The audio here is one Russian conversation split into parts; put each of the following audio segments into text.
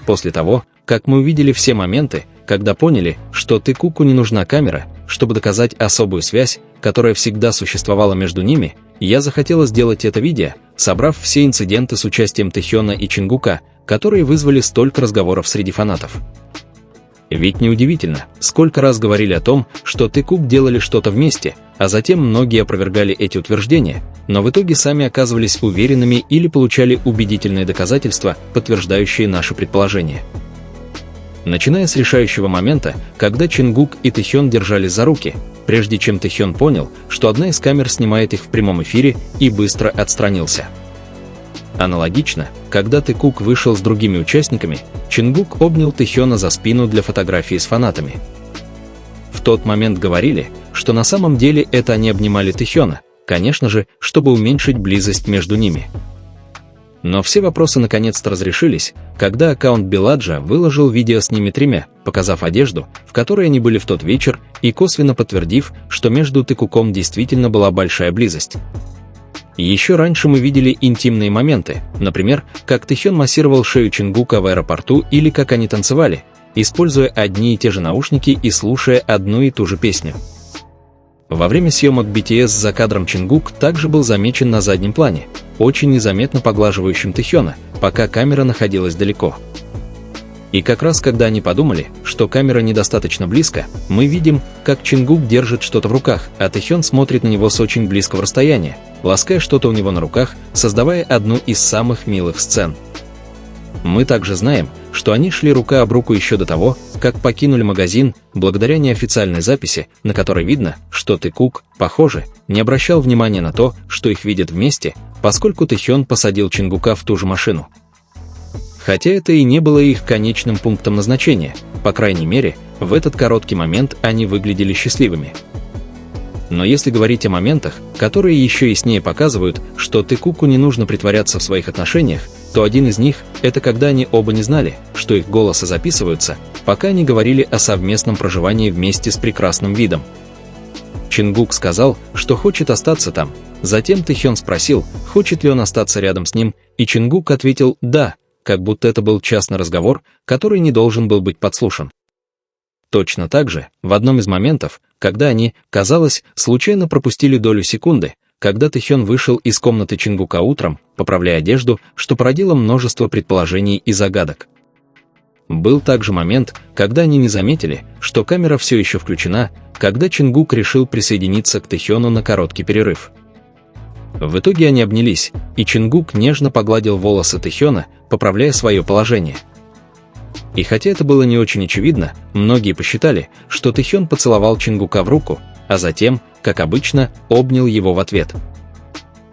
после того, как мы увидели все моменты, когда поняли, что Тыкуку не нужна камера, чтобы доказать особую связь, которая всегда существовала между ними, я захотела сделать это видео, собрав все инциденты с участием Тэхёна и Чингука, которые вызвали столько разговоров среди фанатов. Ведь неудивительно, сколько раз говорили о том, что Тыкук делали что-то вместе, а затем многие опровергали эти утверждения, но в итоге сами оказывались уверенными или получали убедительные доказательства, подтверждающие наши предположения. Начиная с решающего момента, когда Чингук и Тэхён держались за руки, прежде чем Тэхён понял, что одна из камер снимает их в прямом эфире, и быстро отстранился. Аналогично, когда Тыкук вышел с другими участниками, Чингук обнял Тэхёна за спину для фотографии с фанатами. В тот момент говорили, что на самом деле это они обнимали Тэхёна, конечно же, чтобы уменьшить близость между ними. Но все вопросы наконец-то разрешились, когда аккаунт Беладжа выложил видео с ними тремя, показав одежду, в которой они были в тот вечер, и косвенно подтвердив, что между Тыкуком действительно была большая близость. Еще раньше мы видели интимные моменты, например, как Тэхён массировал шею Чингука в аэропорту или как они танцевали, используя одни и те же наушники и слушая одну и ту же песню. Во время съемок BTS за кадром Чингук также был замечен на заднем плане, очень незаметно поглаживающим Тэхёна, пока камера находилась далеко. И как раз когда они подумали, что камера недостаточно близко, мы видим, как Чингук держит что-то в руках, а Тэхён смотрит на него с очень близкого расстояния, лаская что-то у него на руках, создавая одну из самых милых сцен. Мы также знаем, что они шли рука об руку еще до того, как покинули магазин, благодаря неофициальной записи, на которой видно, что Тыкук, похоже, не обращал внимания на то, что их видят вместе, поскольку Тэхён посадил Чингука в ту же машину. Хотя это и не было их конечным пунктом назначения, по крайней мере, в этот короткий момент они выглядели счастливыми. Но если говорить о моментах, которые еще яснее показывают, что Тыкуку не нужно притворяться в своих отношениях, то один из них – это когда они оба не знали, что их голоса записываются, пока они говорили о совместном проживании вместе с прекрасным видом. Чингук сказал, что хочет остаться там, затем Тэхён спросил, хочет ли он остаться рядом с ним, и Чингук ответил «да», как будто это был частный разговор, который не должен был быть подслушан. Точно так же, в одном из моментов, когда они, казалось, случайно пропустили долю секунды, когда Тэхён вышел из комнаты Чингука утром, поправляя одежду, что породило множество предположений и загадок. Был также момент, когда они не заметили, что камера все еще включена, когда Чингук решил присоединиться к Тэхёну на короткий перерыв. В итоге они обнялись, и Чингук нежно погладил волосы Тэхёна, поправляя свое положение. И хотя это было не очень очевидно, многие посчитали, что Тэхён поцеловал Чингука в руку, а затем, как обычно, обнял его в ответ.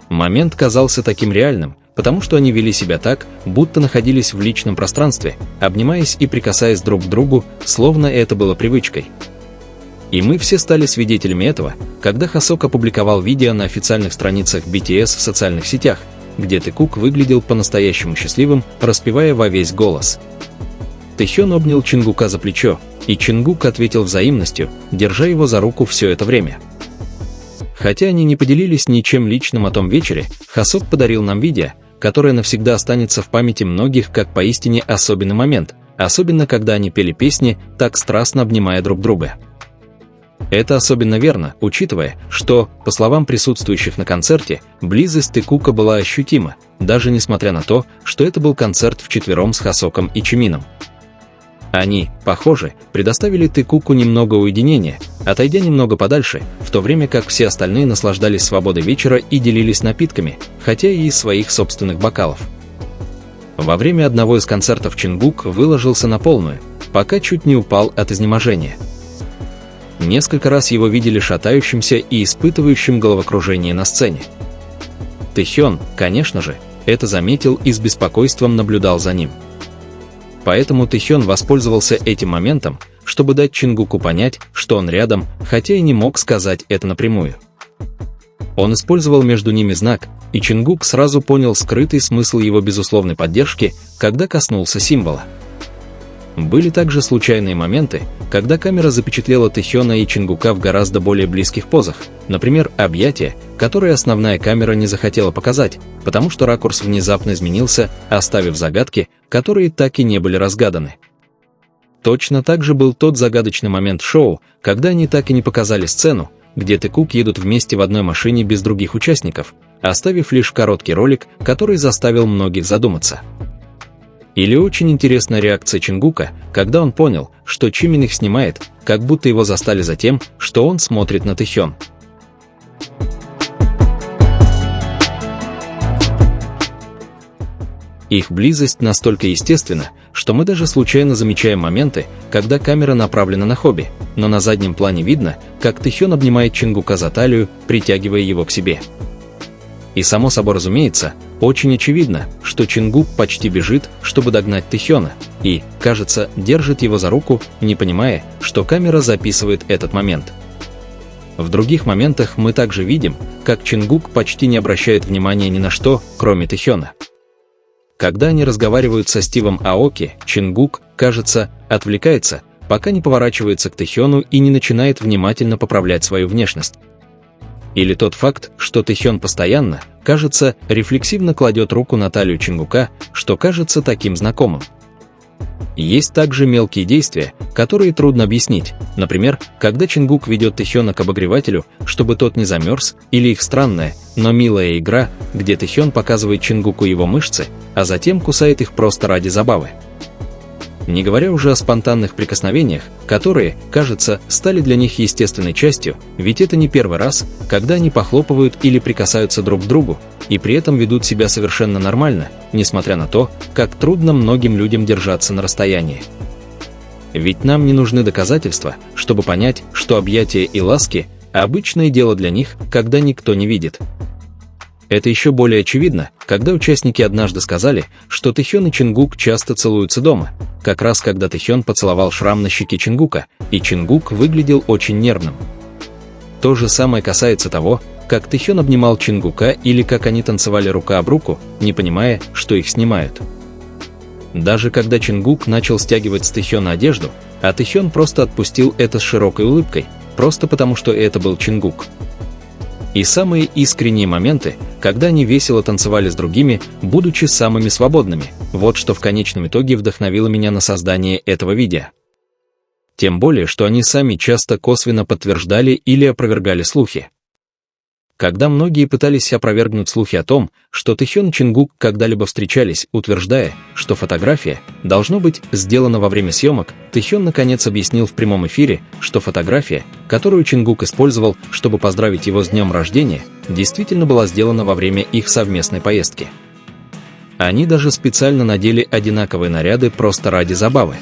Момент казался таким реальным, потому что они вели себя так, будто находились в личном пространстве, обнимаясь и прикасаясь друг к другу, словно это было привычкой. И мы все стали свидетелями этого, когда Хосок опубликовал видео на официальных страницах BTS в социальных сетях, где Тыкук выглядел по-настоящему счастливым, распевая во весь голос. Тэхён обнял Чингука за плечо, и Чингук ответил взаимностью, держа его за руку все это время. Хотя они не поделились ничем личным о том вечере, Хосок подарил нам видео, которое навсегда останется в памяти многих как поистине особенный момент, особенно когда они пели песни, так страстно обнимая друг друга. Это особенно верно, учитывая, что, по словам присутствующих на концерте, близость Тыкука была ощутима, даже несмотря на то, что это был концерт вчетвером с Хосоком и Чимином. Они, похоже, предоставили Тыкуку немного уединения, отойдя немного подальше, в то время как все остальные наслаждались свободой вечера и делились напитками, хотя и из своих собственных бокалов. Во время одного из концертов Чингук выложился на полную, пока чуть не упал от изнеможения. Несколько раз его видели шатающимся и испытывающим головокружение на сцене. Тэхён, конечно же, это заметил и с беспокойством наблюдал за ним. Поэтому Тэхён воспользовался этим моментом, чтобы дать Чингуку понять, что он рядом, хотя и не мог сказать это напрямую. Он использовал между ними знак, и Чингук сразу понял скрытый смысл его безусловной поддержки, когда коснулся символа. Были также случайные моменты, когда камера запечатлела Тэхёна и Чингука в гораздо более близких позах, например, объятия, которые основная камера не захотела показать, потому что ракурс внезапно изменился, оставив загадки, которые так и не были разгаданы. Точно так же был тот загадочный момент шоу, когда они так и не показали сцену, где Тэ-Кук едут вместе в одной машине без других участников, оставив лишь короткий ролик, который заставил многих задуматься. Или очень интересная реакция Чингука, когда он понял, что Чимин их снимает, как будто его застали за тем, что он смотрит на Тэхён. Их близость настолько естественна, что мы даже случайно замечаем моменты, когда камера направлена на Хобби, но на заднем плане видно, как Тэхён обнимает Чингука за талию, притягивая его к себе. И само собой разумеется, очень очевидно, что Чингук почти бежит, чтобы догнать Тэхёна, и, кажется, держит его за руку, не понимая, что камера записывает этот момент. В других моментах мы также видим, как Чингук почти не обращает внимания ни на что, кроме Тэхёна. Когда они разговаривают со Стивом Аоки, Чингук, кажется, отвлекается, пока не поворачивается к Тэхёну и не начинает внимательно поправлять свою внешность. Или тот факт, что Тэхён постоянно, кажется, рефлексивно кладет руку на талию Чингука, что кажется таким знакомым. Есть также мелкие действия, которые трудно объяснить, например, когда Чингук ведет Тэхёна к обогревателю, чтобы тот не замерз, или их странная, но милая игра, где Тэхён показывает Чингуку его мышцы, а затем кусает их просто ради забавы. Не говоря уже о спонтанных прикосновениях, которые, кажется, стали для них естественной частью, ведь это не первый раз, когда они похлопывают или прикасаются друг к другу, и при этом ведут себя совершенно нормально, несмотря на то, как трудно многим людям держаться на расстоянии. Ведь нам не нужны доказательства, чтобы понять, что объятия и ласки – обычное дело для них, когда никто не видит. Это еще более очевидно, когда участники однажды сказали, что Тэхён и Чингук часто целуются дома, как раз когда Тэхён поцеловал шрам на щеке Чингука, и Чингук выглядел очень нервным. То же самое касается того, как Тэхён обнимал Чингука или как они танцевали рука об руку, не понимая, что их снимают. Даже когда Чингук начал стягивать с Тэхёна одежду, а Тэхён просто отпустил это с широкой улыбкой, просто потому что это был Чингук. И самые искренние моменты, когда они весело танцевали с другими, будучи самыми свободными, вот что в конечном итоге вдохновило меня на создание этого видео. Тем более, что они сами часто косвенно подтверждали или опровергали слухи. Когда многие пытались опровергнуть слухи о том, что Тэхён и Чингук когда-либо встречались, утверждая, что фотография должно быть сделана во время съемок, Тэхён наконец объяснил в прямом эфире, что фотография, которую Чингук использовал, чтобы поздравить его с днем рождения, действительно была сделана во время их совместной поездки. Они даже специально надели одинаковые наряды просто ради забавы.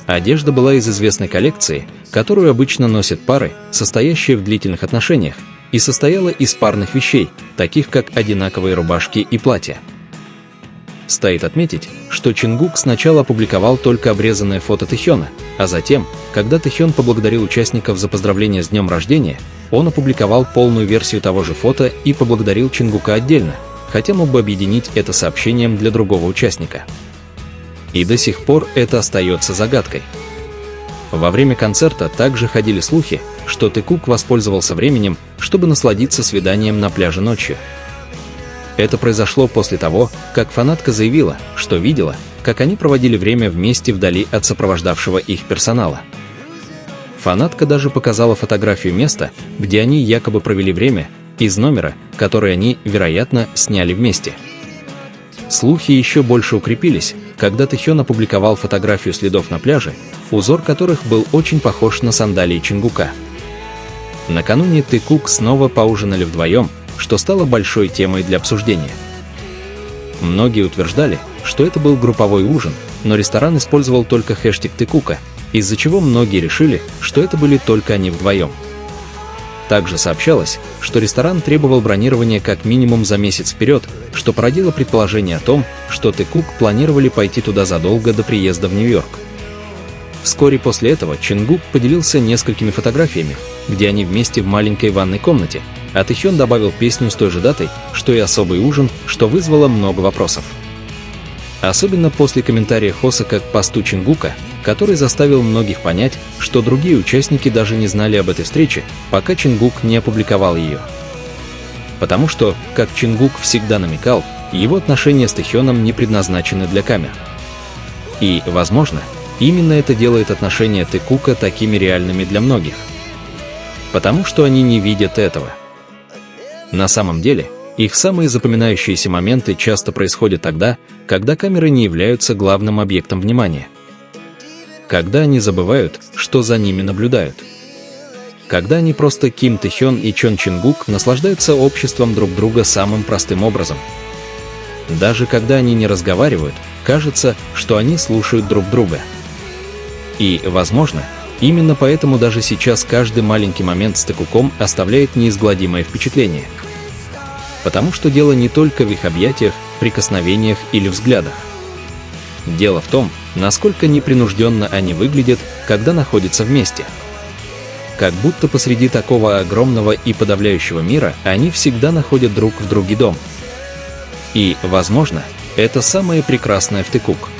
Одежда была из известной коллекции, которую обычно носят пары, состоящие в длительных отношениях, и состояла из парных вещей, таких как одинаковые рубашки и платья. Стоит отметить, что Чингук сначала опубликовал только обрезанное фото Тэхёна, а затем, когда Тэхён поблагодарил участников за поздравление с днем рождения, он опубликовал полную версию того же фото и поблагодарил Чингука отдельно, хотя мог бы объединить это сообщением для другого участника. И до сих пор это остается загадкой. Во время концерта также ходили слухи, что Тэ-Кук воспользовался временем, чтобы насладиться свиданием на пляже ночью. Это произошло после того, как фанатка заявила, что видела, как они проводили время вместе вдали от сопровождавшего их персонала. Фанатка даже показала фотографию места, где они якобы провели время, из номера, который они, вероятно, сняли вместе. Слухи еще больше укрепились, когда Тэхён опубликовал фотографию следов на пляже, узор которых был очень похож на сандалии Чингука. Накануне Тэ-Кук снова поужинали вдвоем, что стало большой темой для обсуждения. Многие утверждали, что это был групповой ужин, но ресторан использовал только хэштег Тэ-Кука, из-за чего многие решили, что это были только они вдвоем. Также сообщалось, что ресторан требовал бронирования как минимум за месяц вперед, что породило предположение о том, что Тэ-Кук планировали пойти туда задолго до приезда в Нью-Йорк. Вскоре после этого Чингук поделился несколькими фотографиями, где они вместе в маленькой ванной комнате, а Тэхён добавил песню с той же датой, что и особый ужин, что вызвало много вопросов. Особенно после комментария Хосака к посту Чингука, который заставил многих понять, что другие участники даже не знали об этой встрече, пока Чингук не опубликовал ее. Потому что, как Чингук всегда намекал, его отношения с Тэхёном не предназначены для камер. И, возможно, именно это делает отношения Тэкука такими реальными для многих. Потому что они не видят этого. На самом деле, их самые запоминающиеся моменты часто происходят тогда, когда камеры не являются главным объектом внимания. Когда они забывают, что за ними наблюдают. Когда они просто Ким Тэхён и Чон Чингук наслаждаются обществом друг друга самым простым образом. Даже когда они не разговаривают, кажется, что они слушают друг друга. И, возможно, именно поэтому даже сейчас каждый маленький момент с Тэкуком оставляет неизгладимое впечатление. Потому что дело не только в их объятиях, прикосновениях или взглядах. Дело в том, насколько непринужденно они выглядят, когда находятся вместе. Как будто посреди такого огромного и подавляющего мира они всегда находят друг в друге дом. И, возможно, это самое прекрасное в Тэкук.